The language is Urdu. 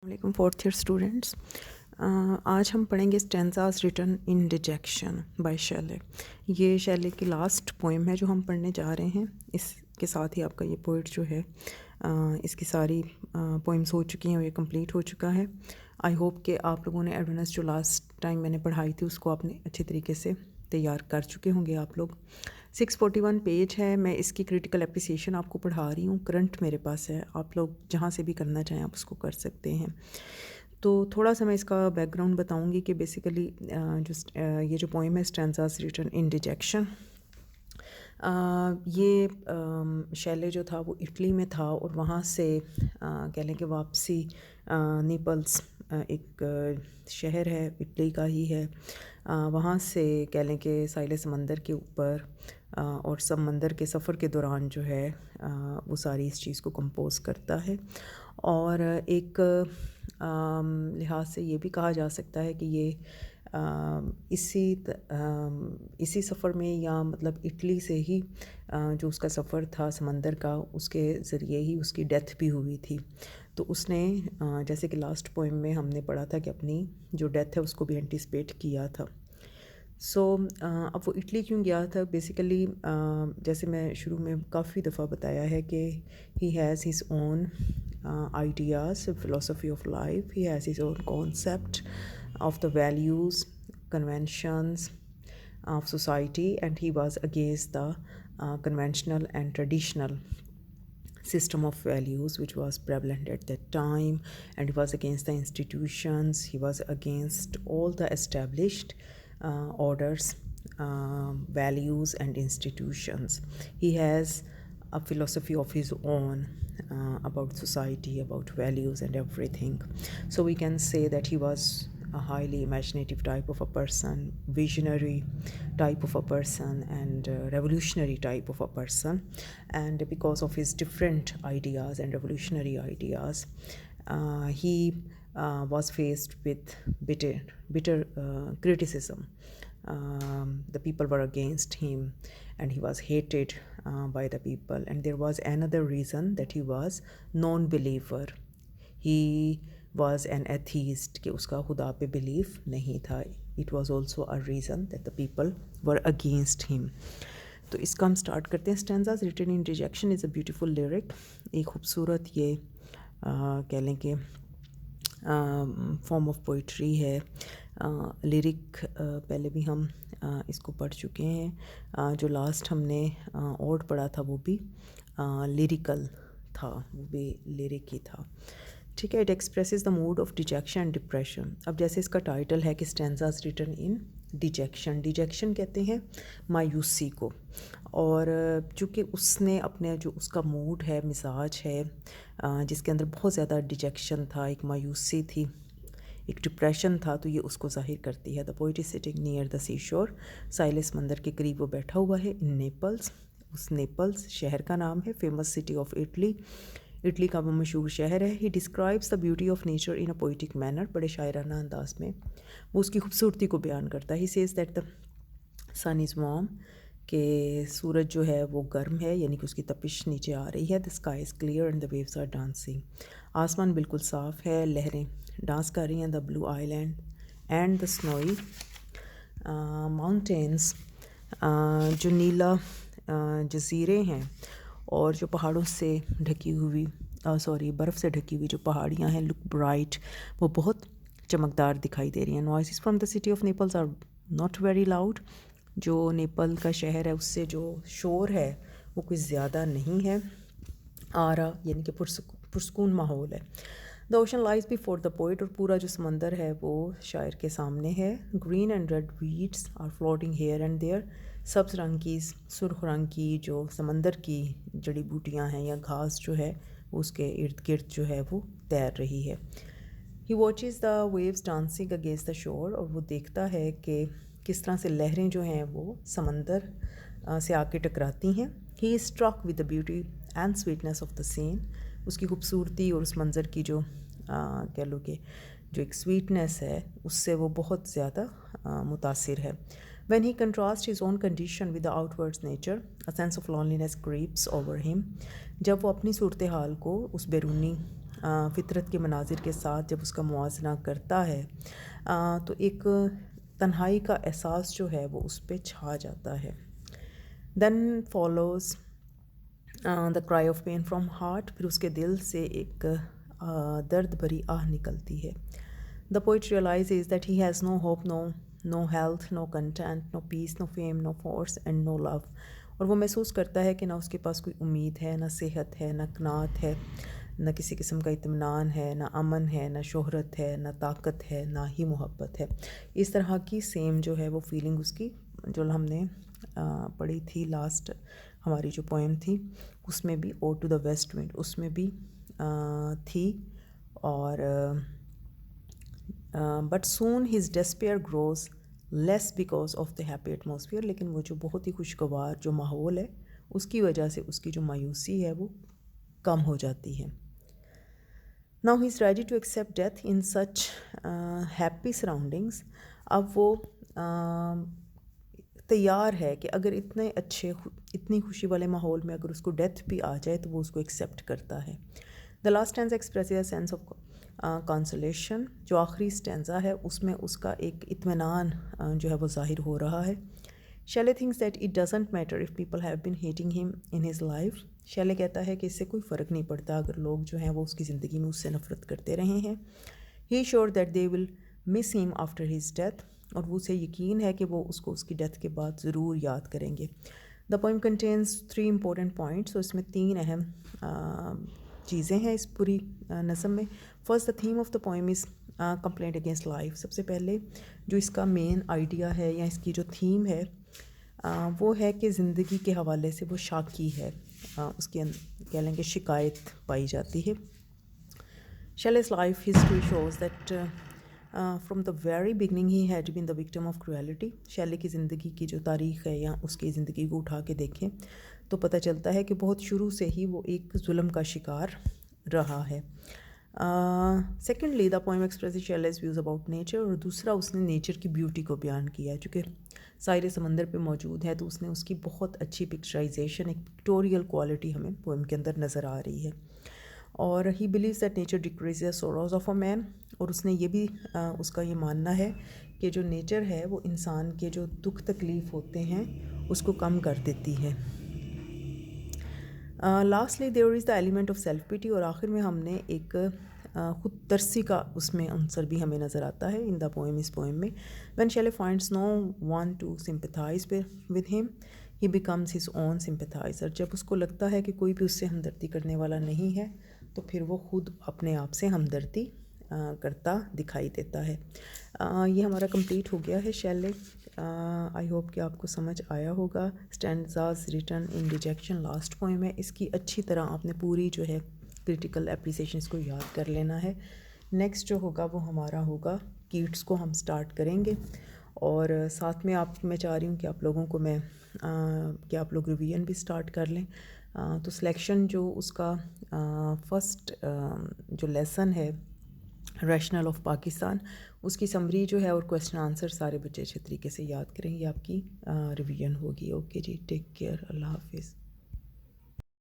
علیکم فورتھ ایئر اسٹوڈنٹس. آج ہم پڑھیں گے اسٹینزاز ریٹن ان ڈیجیکشن بائی شیلے. یہ شیلے کی لاسٹ پوئم ہے جو ہم پڑھنے جا رہے ہیں. اس کے ساتھ ہی آپ کا یہ پوئٹ جو ہے اس کی ساری پوئمس ہو چکی ہیں اور یہ کمپلیٹ ہو چکا ہے. آئی ہوپ کہ آپ لوگوں نے ایڈونس جو لاسٹ ٹائم میں نے پڑھائی تھی اس کو آپ نے اچھے طریقے سے تیار کر چکے ہوں گے آپ لوگ. 641 پیج ہے. میں اس کی کریٹیکل اپریسیشن آپ کو پڑھا رہی ہوں. کرنٹ میرے پاس ہے, آپ لوگ جہاں سے بھی کرنا چاہیں آپ اس کو کر سکتے ہیں. تو تھوڑا سا میں اس کا بیک گراؤنڈ بتاؤں گی کہ بیسیکلی یہ جو پوئم ہے اسٹینزاز ریٹن ان ڈیجیکشن, یہ شیلے جو تھا وہ اٹلی میں تھا اور وہاں سے کہہ لیں کہ واپسی نیپلس ایک شہر ہے اٹلی کا ہی ہے, وہاں سے کہہ لیں کہ ساحل سمندر کے اوپر اور سمندر کے سفر کے دوران جو ہے وہ ساری اس چیز کو کمپوز کرتا ہے. اور ایک لحاظ سے یہ بھی کہا جا سکتا ہے کہ یہ اسی سفر میں یا مطلب اٹلی سے ہی جو اس کا سفر تھا سمندر کا اس کے ذریعے ہی اس کی ڈیتھ بھی ہوئی تھی. تو اس نے جیسے کہ لاسٹ پوئم میں ہم نے پڑھا تھا کہ اپنی جو ڈیتھ ہے اس کو بھی اینٹیسپیٹ کیا تھا. سو اب وہ اٹلی کیوں گیا تھا, بیسیکلی جیسے میں شروع میں کافی دفعہ بتایا ہے کہ he has his own ideas, philosophy of life. He has his own concept of the values, conventions of society, and he was against the conventional and traditional system of values which was prevalent at that time, and he was against the institutions, he was against all the established orders, values and institutions. He has a philosophy of his own about society, about values and everything. So we can say that he was a highly imaginative type of a person, visionary type of a person, and revolutionary type of a person. And because of his different ideas and revolutionary ideas, he was faced with bitter criticism. The people were against him and he was hated by the people. And there was another reason that he was non-believer. He was an atheist کہ اس کا خدا پہ بلیف نہیں تھا. It was also a reason that the people were against him. تو اس کا ہم اسٹارٹ کرتے ہیں. Stanzas written in dejection is a beautiful lyric. ایک خوبصورت یہ کہہ لیں کہ فارم آف پوئٹری ہے. لیرک پہلے بھی ہم اس کو پڑھ چکے ہیں. جو لاسٹ ہم نے اوڈ پڑھا تھا وہ بھی لیریکل تھا, وہ بھی لیرک ہی تھا. ٹھیک ہے. It expresses the mode of dejection and depression. اب جیسے اس کا ٹائٹل ہے کہ اسٹینزاز ریٹن ان ڈیجیکشن. ڈیجیکشن کہتے ہیں مایوسی کو, اور چونکہ اس نے اپنے جو اس کا موڈ ہے, مزاج ہے جس کے اندر بہت زیادہ ڈیجیکشن تھا, ایک مایوسی تھی, ایک ڈپریشن تھا, تو یہ اس کو ظاہر کرتی ہے. The poet is sitting near the sea shore. ساحل سمندر کے قریب وہ بیٹھا ہوا ہے. ان نیپلس, اس نیپلس شہر کا نام ہے. Famous city of Italy, Italy کا وہ مشہور شہر ہے. He describes the beauty of nature in a poetic manner. بڑے شاعرانہ انداز میں وہ اس کی خوبصورتی کو بیان کرتا ہے. He says that the sun is warm, کہ سورج جو ہے وہ گرم ہے, یعنی کہ اس کی تپش نیچے آ رہی ہے. The sky is clear and the waves are dancing. آسمان بالکل صاف ہے, لہریں ڈانس کر رہی ہیں. The blue island and the snowy mountains, جو نیلا جزیرے ہیں اور جو پہاڑوں سے ڈھکی ہوئی برف سے ڈھکی ہوئی جو پہاڑیاں ہیں, لک برائٹ, وہ بہت چمکدار دکھائی دے رہی ہیں. Noises from the city of Naples are not very loud. جو نیپل کا شہر ہے اس سے جو شور ہے وہ کچھ زیادہ نہیں ہے آ رہا, یعنی کہ پرسکون ماحول ہے. The ocean لائز before the poet, اور پورا جو سمندر ہے وہ شاعر کے سامنے ہے. Green and red weeds are floating here and there. سبز رنگ کی, سرخ رنگ کی جو سمندر کی جڑی بوٹیاں ہیں یا گھاس جو ہے وہ اس کے ارد گرد جو ہے وہ تیر رہی ہے. He watches the waves dancing against the shore, اور وہ دیکھتا ہے کہ کس طرح سے لہریں جو ہیں وہ سمندر سے آ کے ٹکراتی ہیں. He is struck with the beauty and sweetness of the scene. اس کی خوبصورتی اور اس منظر کی جو کہہ لو کہ جو ایک سویٹنیس ہے اس سے وہ بہت زیادہ متاثر ہے. When he contrast his own condition with the out words nature, a sense of loneliness crepes over ہم. جب وہ اپنی صورتحال کو اس بیرونی فطرت کے مناظر کے ساتھ جب اس کا موازنہ کرتا ہے تو ایک تنہائی کا احساس جو ہے وہ اس پہ چھا جاتا ہے. دین فالوز دا کرائی آف پین فرام ہارٹ. پھر اس کے دل سے ایک درد بھری آہ نکلتی ہے. The poet realises that he has no hope, no health, no content, no peace, no fame, no force and no love. اور وہ محسوس کرتا ہے کہ نہ اس کے پاس کوئی امید ہے, نہ صحت ہے, نہ قناعت ہے, نہ کسی قسم کا اطمینان ہے, نہ امن ہے, نہ شہرت ہے, نہ طاقت ہے, نہ ہی محبت ہے. اس طرح کی سیم جو ہے وہ فیلنگ اس کی جو ہم نے پڑھی تھی لاسٹ ہماری جو پوئم تھی اس میں بھی او ٹو دا ویسٹ ونڈ اس میں بھی تھی. اور but soon his despair grows less because of the happy atmosphere. لیکن وہ جو بہت ہی خوشگوار جو ماحول ہے اس کی وجہ سے اس کی جو مایوسی ہے وہ کم ہو جاتی ہے. Now he is ready to accept death in such happy surroundings. اب وہ تیار ہے کہ اگر اتنی خوشی والے ماحول میں اگر اس کو ڈیتھ بھی آ جائے تو وہ اس کو ایکسیپٹ کرتا ہے. The last stanza express a sense of consolation. جو آخری اسٹینزا ہے اس میں اس کا ایک اطمینان جو ہے وہ ظاہر ہو رہا ہے. Shelley thinks that it doesn't matter if people have been hating him in his life. شیلے کہتا ہے کہ اس سے کوئی فرق نہیں پڑتا اگر لوگ جو ہیں وہ اس کی زندگی میں اس سے نفرت کرتے رہے ہیں. ہی شیور دیٹ دے ول مس ہم آفٹر ہز ڈیتھ. اور وہ اسے یقین ہے کہ وہ اس کو اس کی ڈیتھ کے بعد ضرور یاد کریں گے. The poem contains 3 important points. اور اس میں 3 اہم چیزیں ہیں اس پوری نظم میں. First the theme of the poem is complaint against life. سب سے پہلے جو اس کا مین آئیڈیا ہے یا اس کی جو تھیم ہے وہ ہے کہ زندگی کے حوالے سے وہ شاکی ہے, اس کے کہہ لیں کہ شکایت پائی جاتی ہے. شیلے's life history shows that from the very beginning he had been the victim of cruelty. شیلے کی زندگی کی جو تاریخ ہے یا اس کی زندگی کو اٹھا کے دیکھیں تو پتہ چلتا ہے کہ بہت شروع سے ہی وہ ایک ظلم کا شکار رہا ہے. Secondly the poem express Shelley's views about nature. اور دوسرا اس نے نیچر کی بیوٹی کو بیان کیا ہے. چونکہ ساحل سمندر پہ موجود ہے تو اس نے اس کی بہت اچھی پکچرائزیشن, ایک پکٹوریل کوالٹی ہمیں پوئم کے اندر نظر آ رہی ہے. اور he believes that nature decreases the sorrows of a man. اور اس نے یہ بھی اس کا یہ ماننا ہے کہ جو نیچر ہے وہ انسان کے جو دکھ تکلیف ہوتے ہیں اس کو کم کر دیتی ہے. Lastly there is the element of self پیٹی. اور آخر میں ہم نے ایک خود ترسی کا اس میں عنصر بھی ہمیں نظر آتا ہے ان دا پوئم. اس پوئم میں when Shelley finds no one to sympathise with him he becomes his own سمپیتھائزر. جب اس کو لگتا ہے کہ کوئی بھی اس سے ہمدردی کرنے والا نہیں ہے تو پھر وہ خود اپنے آپ سے ہمدردی کرتا دکھائی دیتا ہے. یہ ہمارا کمپلیٹ ہو گیا ہے شیلے. آئی ہوپ کہ آپ کو سمجھ آیا ہوگا. Stanzas written in dejection last poem ہے. اس کی اچھی طرح آپ نے پوری جو ہے کرٹیکل اپریسیشنس کو یاد کر لینا ہے. نیکسٹ جو ہوگا وہ ہمارا ہوگا کیٹس کو ہم سٹارٹ کریں گے. اور ساتھ میں میں چاہ رہی ہوں کہ آپ لوگوں کو کہ آپ لوگ ریویژن بھی سٹارٹ کر لیں. تو سلیکشن جو اس کا فرسٹ جو لیسن ہے ریشنل آف پاکستان, اس کی سمری جو ہے اور کویسچن آنسر سارے بچے اچھے طریقے سے یاد کریں. یہ آپ کی ریویژن ہوگی. اوکے جی, ٹیک کیئر, اللہ حافظ.